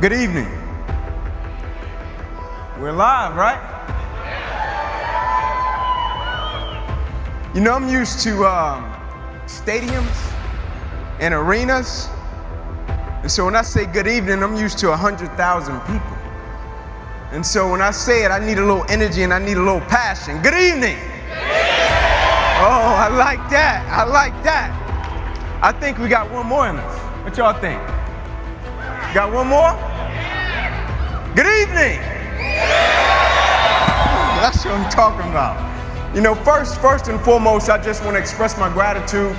Good evening. We're live, right? You know, I'm used to stadiums and arenas. And so when I say good evening, I'm used to 100,000 people. And so when I say it, I need a little energy and I need a little passion. Good evening. Oh, I like that. I like that. I think we got one more in us. What y'all think? Got one more? Good evening. That's what I'm talking about. You know, first and foremost, I just want to express my gratitude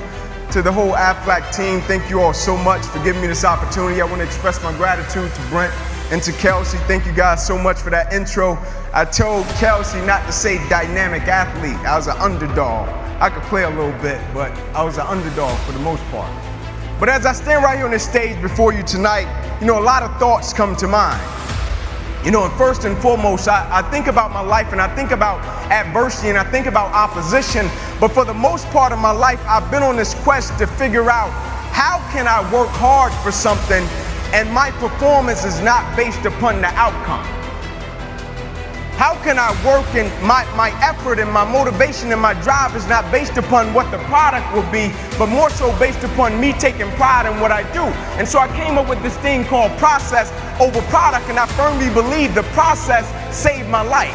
to the whole Aflac team. Thank you all so much for giving me this opportunity. I want to express my gratitude to Brent and to Kelsey. Thank you guys so much for that intro. I told Kelsey not to say dynamic athlete. I was an underdog. I could play a little bit, but I was an underdog for the most part. But as I stand right here on this stage before you tonight, you know, a lot of thoughts come to mind. You know, and first and foremost, I think about my life and I think about adversity and I think about opposition. But for the most part of my life, I've been on this quest to figure out how can I work hard for something and my performance is not based upon the outcome. How can I work and my effort and my motivation and my drive is not based upon what the product will be, but more so based upon me taking pride in what I do. And so I came up with this thing called process over product, and I firmly believe the process saved my life.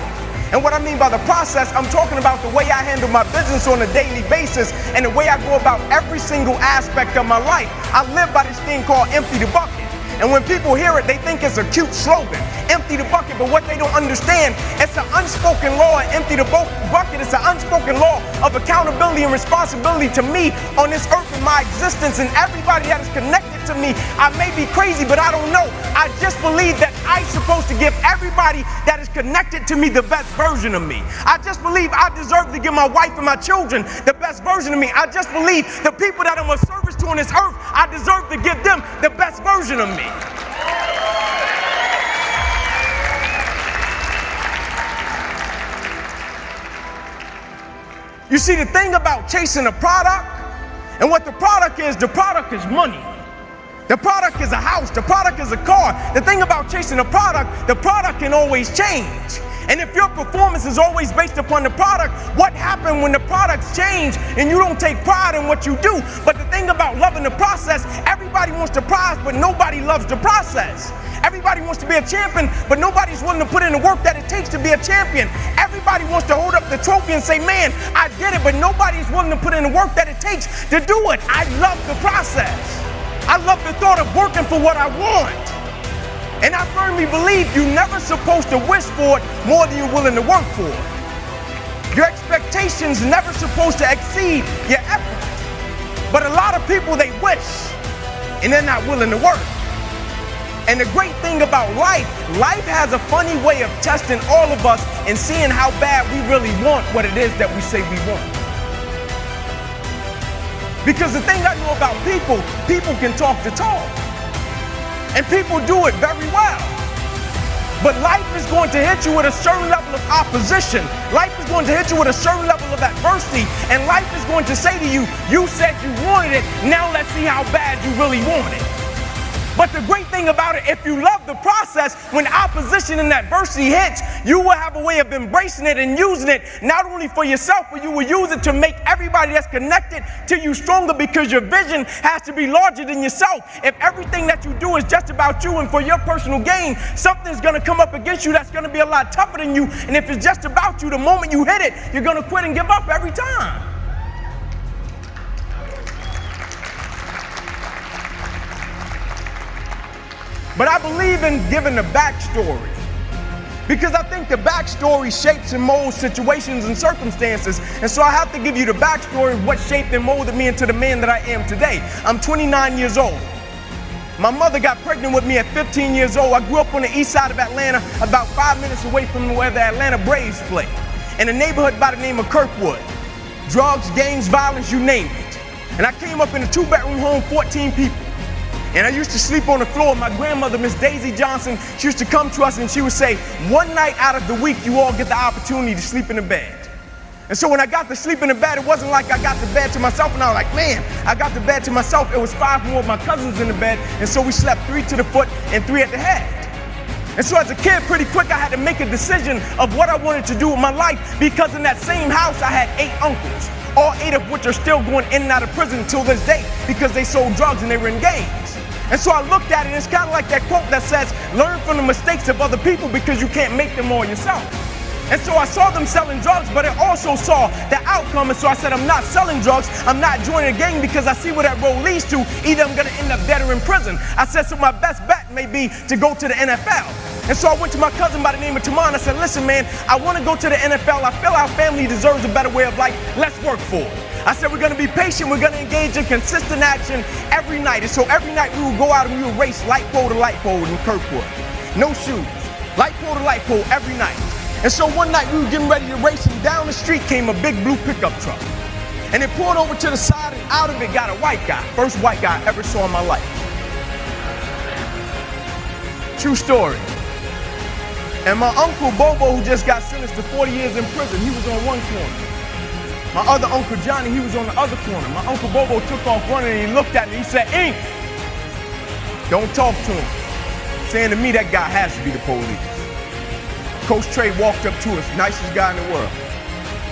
And what I mean by the process, I'm talking about the way I handle my business on a daily basis and the way I go about every single aspect of my life. I live by this thing called empty the bucket. And when people hear it, they think it's a cute slogan, empty the bucket, but what they don't understand, it's an unspoken law, and empty the bucket, it's an unspoken law of accountability and responsibility to me on this earth and my existence and everybody that is connected to me. I may be crazy, but I don't know. I just believe that I'm supposed to give everybody that is connected to me the best version of me. I just believe I deserve to give my wife and my children the best version of me. I just believe the people that I'm of service to on this earth, I deserve to give them the best version of me. You see, the thing about chasing a product and what the product is money. The product is a house, the product is a car. The thing about chasing a product, the product can always change. And if your performance is always based upon the product, what happens when the products change and you don't take pride in what you do? But the thing about loving the process, everybody wants the prize, but nobody loves the process. Everybody wants to be a champion, but nobody's willing to put in the work that it takes to be a champion. Everybody wants to hold up the trophy and say, man, I did it, but nobody's willing to put in the work that it takes to do it. I love the process. I love the thought of working for what I want. And I firmly believe you're never supposed to wish for it more than you're willing to work for it. Your expectations never supposed to exceed your effort. But a lot of people, they wish, and they're not willing to work. And the great thing about life has a funny way of testing all of us and seeing how bad we really want what it is that we say we want. Because the thing I know about people can talk the talk. And people do it very well. But life is going to hit you with a certain level of opposition. Life is going to hit you with a certain level of adversity. And life is going to say to you, you said you wanted it, now let's see how bad you really want it. But the great thing about it, if you love the process, when opposition and adversity hits, you will have a way of embracing it and using it, not only for yourself, but you will use it to make everybody that's connected to you stronger, because your vision has to be larger than yourself. If everything that you do is just about you and for your personal gain, something's going to come up against you that's going to be a lot tougher than you. And if it's just about you, the moment you hit it, you're going to quit and give up every time. But I believe in giving the backstory, because I think the backstory shapes and molds situations and circumstances. And so I have to give you the backstory of what shaped and molded me into the man that I am today. I'm 29 years old. My mother got pregnant with me at 15 years old. I grew up on the east side of Atlanta, about 5 minutes away from where the Atlanta Braves play, in a neighborhood by the name of Kirkwood. Drugs, gangs, violence, you name it. And I came up in a 2-bedroom home, 14 people. And I used to sleep on the floor. My grandmother, Miss Daisy Johnson, she used to come to us and she would say, one night out of the week, you all get the opportunity to sleep in the bed. And so when I got to sleep in the bed, it wasn't like I got the bed to myself and I was like, man, I got the bed to myself. It was 5 more of my cousins in the bed. And so we slept 3 to the foot and 3 at the head. And so as a kid, pretty quick, I had to make a decision of what I wanted to do with my life, because in that same house, I had 8 uncles, all 8 of which are still going in and out of prison till this day because they sold drugs and they were in gangs. And so I looked at it, and it's kind of like that quote that says, learn from the mistakes of other people because you can't make them all yourself. And so I saw them selling drugs, but I also saw the outcome. And so I said, I'm not selling drugs. I'm not joining a gang, because I see where that road leads to. Either I'm going to end up dead or in prison. I said, so my best bet may be to go to the NFL. And so I went to my cousin by the name of Tamar, and I said, listen, man, I want to go to the NFL. I feel our family deserves a better way of life. Let's work for it. I said, we're going to be patient. We're going to engage in consistent action every night. And so every night we would go out and we would race light pole to light pole in Kirkwood. No shoes. Light pole to light pole every night. And so one night we were getting ready to race, and down the street came a big blue pickup truck. And it pulled over to the side, and out of it got a white guy. First white guy I ever saw in my life. True story. And my uncle Bobo, who just got sentenced to 40 years in prison, he was on one corner. My other uncle Johnny, he was on the other corner. My uncle Bobo took off running, and he looked at me. He said, Ink, don't talk to him. Saying to me, that guy has to be the police. Coach Trey walked up to us, nicest guy in the world.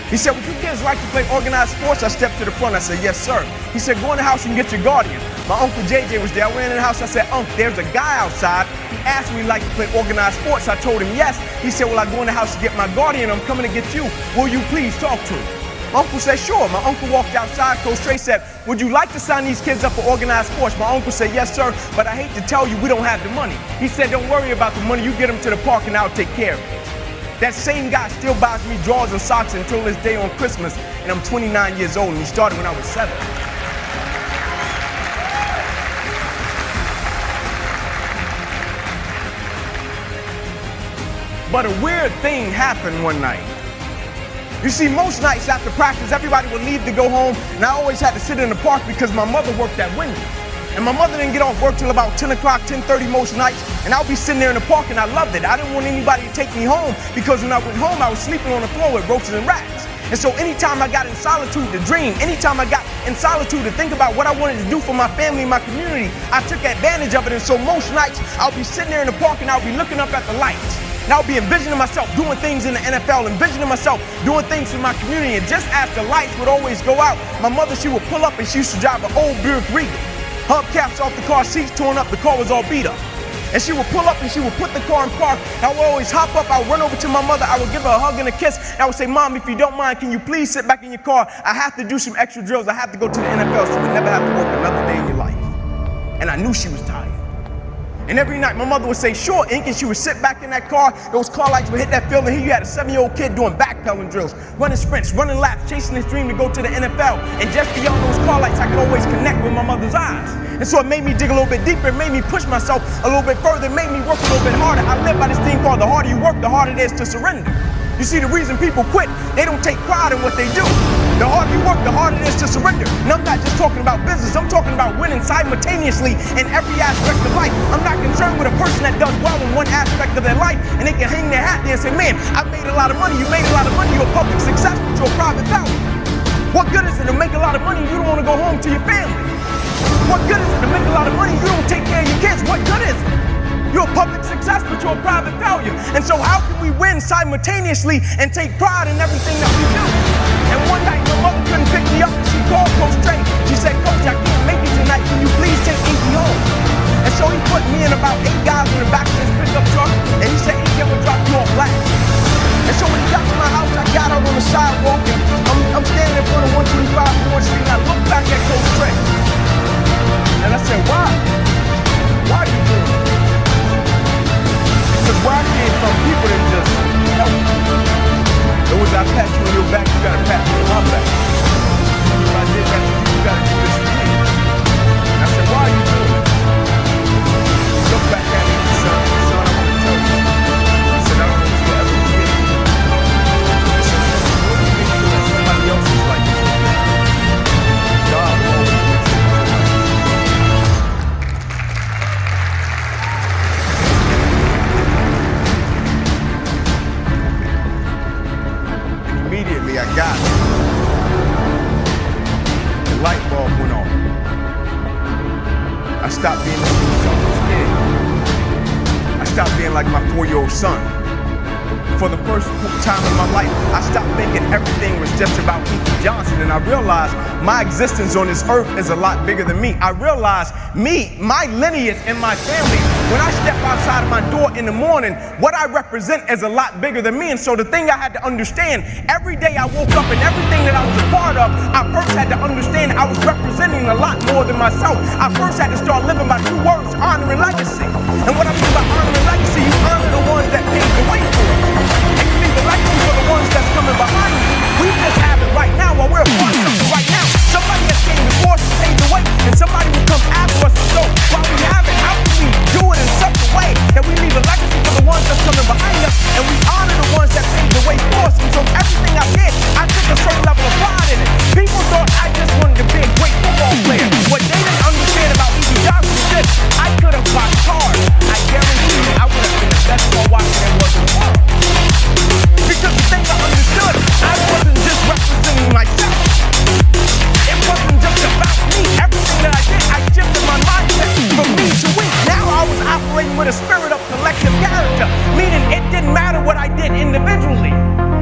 He said, would you kids like to play organized sports? I stepped to the front. I said, yes, sir. He said, go in the house and get your guardian. My uncle JJ was there. I went in the house. I said, Unc, there's a guy outside. He asked me if he'd like to play organized sports. I told him yes. He said, well, I go in the house to get my guardian. I'm coming to get you. Will you please talk to him? My uncle said, sure. My uncle walked outside. Coach Trey said, would you like to sign these kids up for organized sports? My uncle said, yes, sir, but I hate to tell you, we don't have the money. He said, don't worry about the money. You get them to the park and I'll take care of it. That same guy still buys me drawers and socks until this day on Christmas, and I'm 29 years old, and he started when I was 7. But a weird thing happened one night. You see, most nights after practice, everybody would leave to go home, and I always had to sit in the park because my mother worked at Wendy's. And my mother didn't get off work till about 10 o'clock, 10:30 most nights, and I'll be sitting there in the park, and I loved it. I didn't want anybody to take me home, because when I went home, I was sleeping on the floor with roaches and rats. And so anytime I got in solitude to dream, anytime I got in solitude to think about what I wanted to do for my family and my community, I took advantage of it. And so most nights, I'll be sitting there in the park, and I'll be looking up at the lights. And I'll be envisioning myself doing things in the NFL, envisioning myself doing things for my community. And just as the lights would always go out, my mother, she would pull up, and she used to drive an old Buick Regal. Hubcaps off the car, seats torn up, the car was all beat up. And she would pull up, and she would put the car in park. I would always hop up, I would run over to my mother, I would give her a hug and a kiss, and I would say, Mom, if you don't mind, can you please sit back in your car? I have to do some extra drills, I have to go to the NFL, so you would never have to work another day in your life. And I knew she was tired. And every night my mother would say, sure, Inky, and she would sit back in that car, those car lights would hit that field, and here you had a 7-year-old kid doing backpedaling drills, running sprints, running laps, chasing his dream to go to the NFL. And just beyond those car lights, I could always connect with my mother's eyes. And so it made me dig a little bit deeper, it made me push myself a little bit further, it made me work a little bit harder. I live by this thing called the harder you work, the harder it is to surrender. You see, the reason people quit, they don't take pride in what they do. The harder you work, the harder it is to surrender. And I'm not just talking about business, I'm talking about winning simultaneously in every aspect of life. I'm not concerned with a person that does well in one aspect of their life, and they can hang their hat there and say, man, I made a lot of money, you made a lot of money, you're a public success, but you're a private failure. What good is it to make a lot of money, you don't want to go home to your family? What good is it to make a lot of money, you don't take care of your kids? What good is it? You're a public success, but you're a private failure. And so how can we win simultaneously and take pride in everything that we do? And one night, my mother couldn't pick me up, and she called Coach Trey. She said, Coach, I can't make it tonight. Can you please take Inky home? And so he put me and about 8 guys in the back of his pickup truck, and he said, Inky, I'm gonna drop you off last. And so when he got to my house, I got out on the sidewalk, and I'm standing in front of 125 North Street, and I looked back at Coach Trey. And I said, why? Why are you doing it? Because where I came from, people didn't just help me. It was, I pat you on your back, you gotta pat me on my back. If I did that to you gotta do this for me. And I said, why are you doing it? He looked back at me and said, son, I want to tell you. He said, I don't want you to ever forget me. He said, what do you make sure that somebody else's life is okay? God will always make sure it's okay. Immediately I got it. The light bulb went on. I stopped being a selfish kid. I stopped being like my 4-year-old son. For the first time in my life, I stopped thinking everything was just about Inky Johnson, and I realized my existence on this earth is a lot bigger than me. I realized my lineage and my family, when I step outside of my door in the morning, what I represent is a lot bigger than me. And so the thing I had to understand, every day I woke up and everything that I was a part of, I first had to understand I was representing a lot more than myself. I first had to start living by 2 words, honor and legacy. And what I mean by honor and legacy, you honor the ones that paved the way for you. And you leave the legacy for the ones that's coming behind you. We just have it right now while we're a part of something right now. Somebody that came before us paved the way, and somebody will come after us. So while we have it, how can we do it in such a way that we leave a legacy for the ones that's coming behind us, and we honor the ones that paved the way for us? And so everything I did, I took a certain level of pride in it. People thought I just wanted to be a great football player. What they didn't understand about Inky Johnson is this: I could have boxed hard. I guarantee you I would have been the best ball watcher there was in the world. Because the thing I understood, I wasn't just representing myself. It wasn't just about me. Everything that I did, I shifted my mindset from me to we. Now I was operating with a spirit of collective character, meaning it didn't matter what I did individually.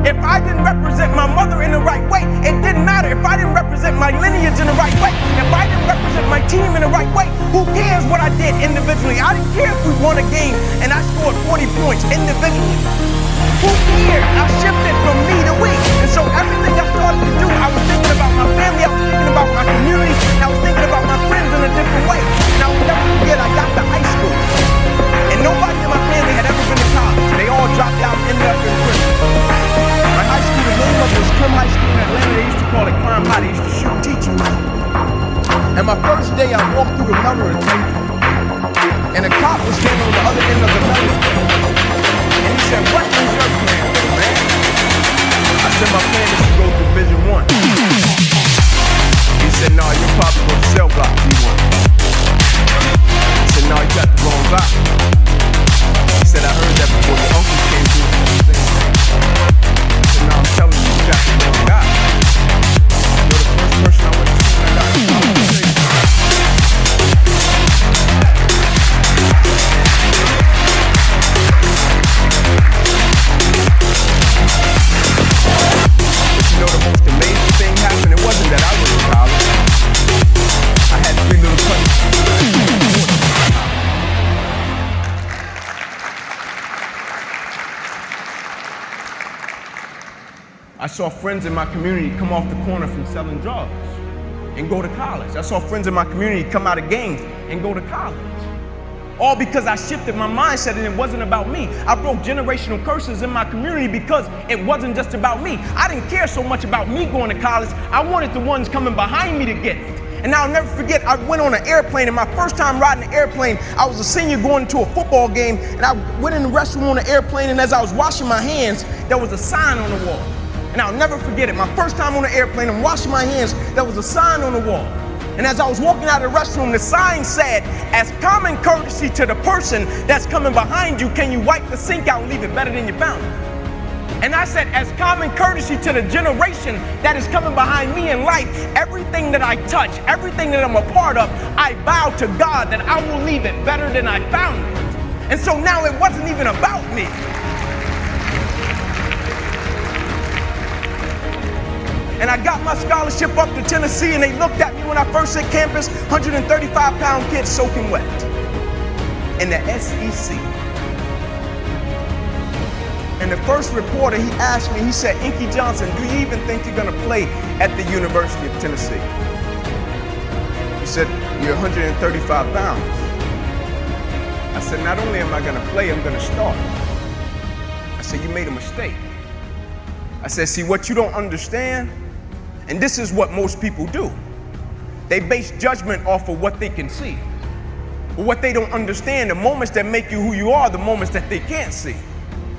If I didn't represent my mother in the right way, it didn't matter. If I didn't represent my lineage in the right way, if I didn't represent my team in the right way, who cares what I did individually? I didn't care if we won a game and I scored 40 points individually. Who cared? I shifted from me to we. And so everything I started to do, I was thinking about my family, I was thinking about my community, I was thinking about my friends in a different way. And I will never forget, I got to high school, and nobody in my family had ever been to college. They all dropped out and ended up in prison. My high school, the name of it was Crime High School in Atlanta. They used to call it Crime High. They used to shoot teachers. And my first day, I walked through the metal detector, and a cop was standing on the other end of the metal detector. And he said, "What is your plan, man?" I said, "My plan is to go to Division 1. He said, "No, you'll probably go to cell block D1. I said, "No, you got the wrong block." He said, "I heard that before your uncle came through the same thing." I said, "No, I'm telling you, you got the wrong guy. You're the first person I went to see when I got the conversation." You know, the most amazing thing happened. It wasn't that I was in college. I had 3 little cousins. I saw friends in my community come off the corner from selling drugs and go to college. I saw friends in my community come out of gangs and go to college. All because I shifted my mindset and it wasn't about me. I broke generational curses in my community because it wasn't just about me. I didn't care so much about me going to college. I wanted the ones coming behind me to get it. And I'll never forget, I went on an airplane, and my first time riding an airplane, I was a senior going to a football game, and I went in the restroom on the airplane, and as I was washing my hands, there was a sign on the wall. And I'll never forget it. My first time on the airplane, I'm washing my hands, there was a sign on the wall. And as I was walking out of the restroom, the sign said, "As common courtesy to the person that's coming behind you, can you wipe the sink out and leave it better than you found it?" And I said, as common courtesy to the generation that is coming behind me in life, everything that I touch, everything that I'm a part of, I vow to God that I will leave it better than I found it. And so now it wasn't even about me. And I got my scholarship up to Tennessee, and they looked at me when I first hit campus, 135-pound kid soaking wet in the SEC. And the first reporter, he asked me, he said, "Inky Johnson, do you even think you're gonna play at the University of Tennessee?" He said, "You're 135 pounds. I said, "Not only am I gonna play, I'm gonna start." I said, "You made a mistake." I said, "See, what you don't understand, and this is what most people do, they base judgment off of what they can see. But what they don't understand, the moments that make you who you are, the moments that they can't see.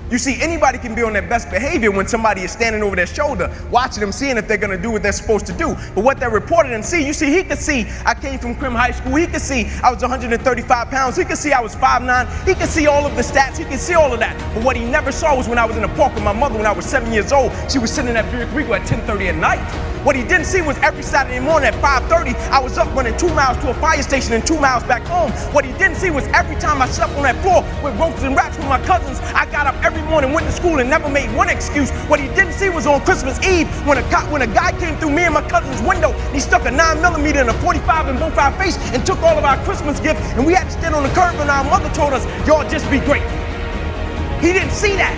You see, anybody can be on their best behavior when somebody is standing over their shoulder, watching them, seeing if they're gonna do what they're supposed to do. But what that reporter didn't see, you see, he could see I came from Crime High School. He could see I was 135 pounds. He could see I was 5'9". He could see all of the stats. He could see all of that. But what he never saw was when I was in the park with my mother when I was 7 years old. She was sitting at Buick Regal at 10:30 at night. What he didn't see was every Saturday morning at 5:30, I was up running 2 miles to a fire station and 2 miles back home. What he didn't see was every time I slept on that floor with ropes and wraps with my cousins, I got up every morning, went to school, and never made one excuse. What he didn't see was on Christmas Eve, when a guy came through me and my cousin's window, he stuck a 9mm in a 45 in both our face and took all of our Christmas gifts, and we had to stand on the curb, and our mother told us, y'all just be grateful. He didn't see that.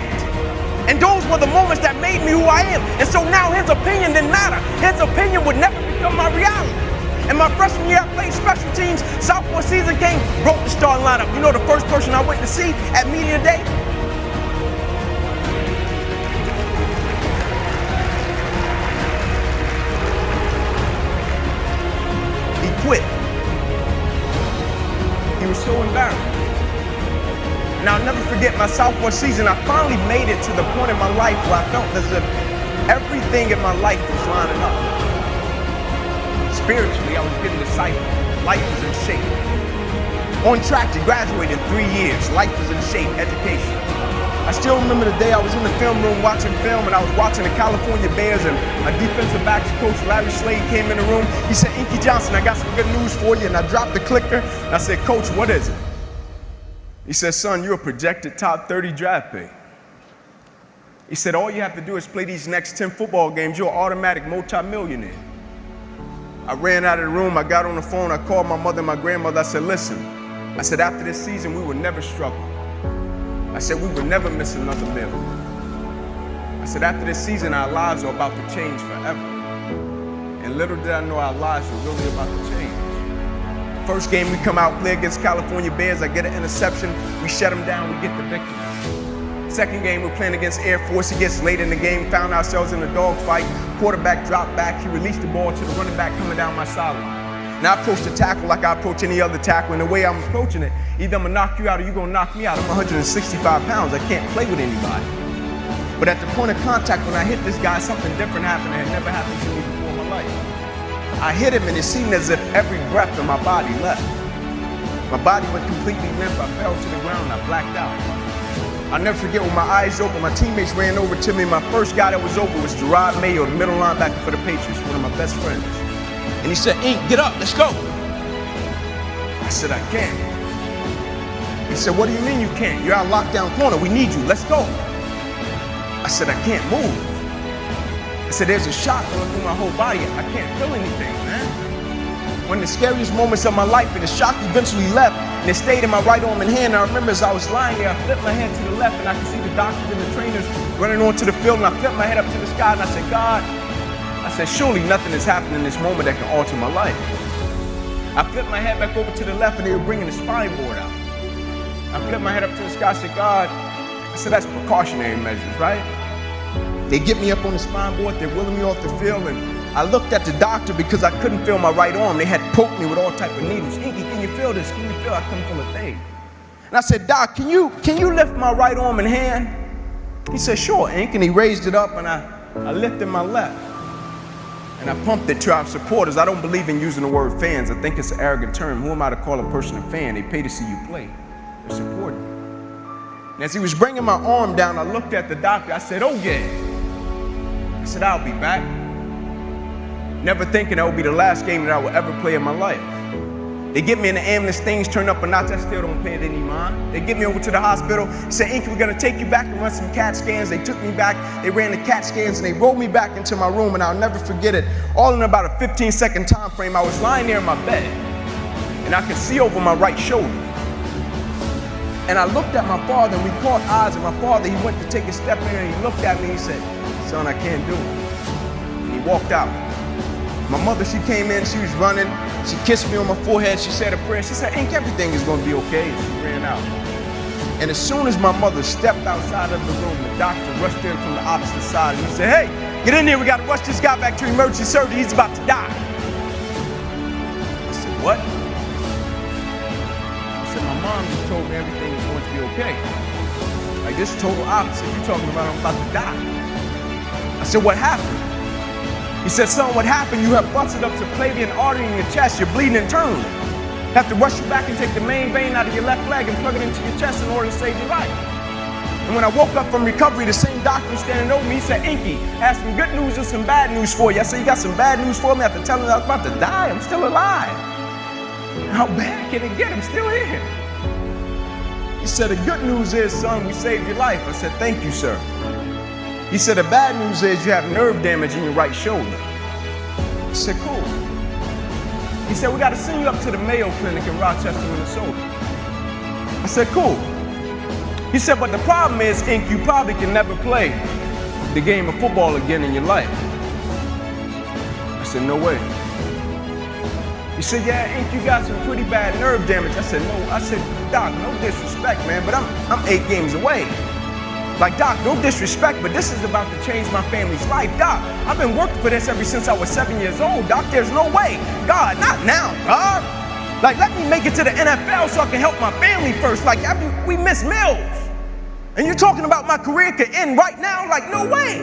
And those were the moments that made me who I am. And so now his opinion didn't matter. His opinion would never become my reality. And my freshman year, I played special teams. Sophomore season came, broke the starting lineup. You know the first person I went to see at media day? He quit. He was so embarrassed. And I'll never forget my sophomore season. I finally made it to the point in my life where I felt as if everything in my life was lining up. Spiritually, I was getting discipled. Life was in shape. On track to graduate in 3 years. Life was in shape. Education. I still remember the day I was in the film room watching film, and I was watching the California Bears, and my defensive backs coach, Larry Slade, came in the room. He said, Inky Johnson, I got some good news for you. And I dropped the clicker, and I said, Coach, what is it? He said, son, you're a projected top 30 draft pick. He said, all you have to do is play these next 10 football games. You're an automatic multimillionaire. I ran out of the room. I got on the phone. I called my mother and my grandmother. I said, listen, I said, after this season, we will never struggle. I said, we will never miss another meal. I said, after this season, our lives are about to change forever. And little did I know our lives were really about to change. First game we come out, play against California Bears, I get an interception, we shut them down, we get the victory. Second game, we're playing against Air Force. It gets late in the game, found ourselves in a dogfight. Quarterback dropped back, he released the ball to the running back coming down my sideline. Now I approach the tackle like I approach any other tackle, and the way I'm approaching it, either I'm gonna knock you out or you're gonna knock me out. I'm 165 pounds, I can't play with anybody. But at the point of contact, when I hit this guy, something different happened that had never happened to me before in my life. I hit him and it seemed as if every breath in my body left. My body went completely limp. I fell to the ground and I blacked out. I'll never forget when my eyes opened, my teammates ran over to me. My first guy that was open was Gerard Mayo, the middle linebacker for the Patriots, one of my best friends. And he said, Ink, get up, let's go. I said, I can't. He said, what do you mean you can't? You're our lockdown corner, we need you, let's go. I said, I can't move. I said, there's a shock going through my whole body. I can't feel anything, man. One of the scariest moments of my life, and the shock eventually left, and it stayed in my right arm and hand. And I remember as I was lying there, I flipped my head to the left, and I could see the doctors and the trainers running onto the field, and I flipped my head up to the sky, and I said, God, I said, surely nothing has happened in this moment that can alter my life. I flipped my head back over to the left, and they were bringing the spine board out. I flipped my head up to the sky, I said, God, I said, that's precautionary measures, right? They get me up on the spine board, they're wheeling me off the field, and I looked at the doctor because I couldn't feel my right arm. They had poked me with all type of needles. Inky, can you feel this? Can you feel? I couldn't feel a thing. And I said, Doc, can you lift my right arm and hand? He said, sure, Ink, and he raised it up, and I lifted my left. And I pumped it to our supporters. I don't believe in using the word fans. I think it's an arrogant term. Who am I to call a person a fan? They pay to see you play. They're supporting you. And as he was bringing my arm down, I looked at the doctor. I said, oh yeah. I said, I'll be back. Never thinking that would be the last game that I would ever play in my life. They get me in the ambulance, things turn up a notch, I still don't pay it any mind. They get me over to the hospital, say, Inky, we're gonna take you back and run some CAT scans. They took me back, they ran the CAT scans, and they rolled me back into my room, and I'll never forget it. All in about a 15-second time frame, I was lying there in my bed, and I could see over my right shoulder. And I looked at my father, and we caught eyes, and my father, he went to take a step in, and he looked at me, and he said, son, I can't do it. And he walked out. My mother, she came in, she was running, she kissed me on my forehead, she said a prayer, she said, Ink, everything is gonna be okay, and she ran out. And as soon as my mother stepped outside of the room, the doctor rushed in from the opposite side, and he said, hey, get in there, we gotta rush this guy back to emergency surgery, he's about to die. I said, what? I said, my mom just told me everything is going to be okay. Like, this is total opposite, you're talking about I'm about to die. I said, what happened? He said, son, what happened? You have busted up subclavian artery in your chest. You're bleeding internally. Have to rush you back and take the main vein out of your left leg and plug it into your chest in order to save your life. And when I woke up from recovery, the same doctor was standing over me. He said, Inky, I have some good news and some bad news for you. I said, you got some bad news for me? After telling him I was about to die, I'm still alive. How bad can it get? I'm still here. He said, the good news is, son, we saved your life. I said, thank you, sir. He said, the bad news is you have nerve damage in your right shoulder. I said, cool. He said, we got to send you up to the Mayo Clinic in Rochester, Minnesota. I said, cool. He said, but the problem is, Ink, you probably can never play the game of football again in your life. I said, no way. He said, yeah, Ink, you got some pretty bad nerve damage. I said, no. I said, Doc, no disrespect, man, but I'm 8 games away. Like, Doc, no disrespect, but this is about to change my family's life. Doc, I've been working for this ever since I was 7 years old. Doc, there's no way. God, not now, God. Like, let me make it to the NFL so I can help my family first. Like, we miss meals. And you're talking about my career could end right now? Like, no way.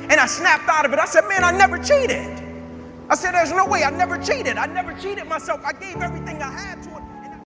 And I snapped out of it. I said, man, I never cheated. I said, there's no way. I never cheated. I never cheated myself. I gave everything I had to it.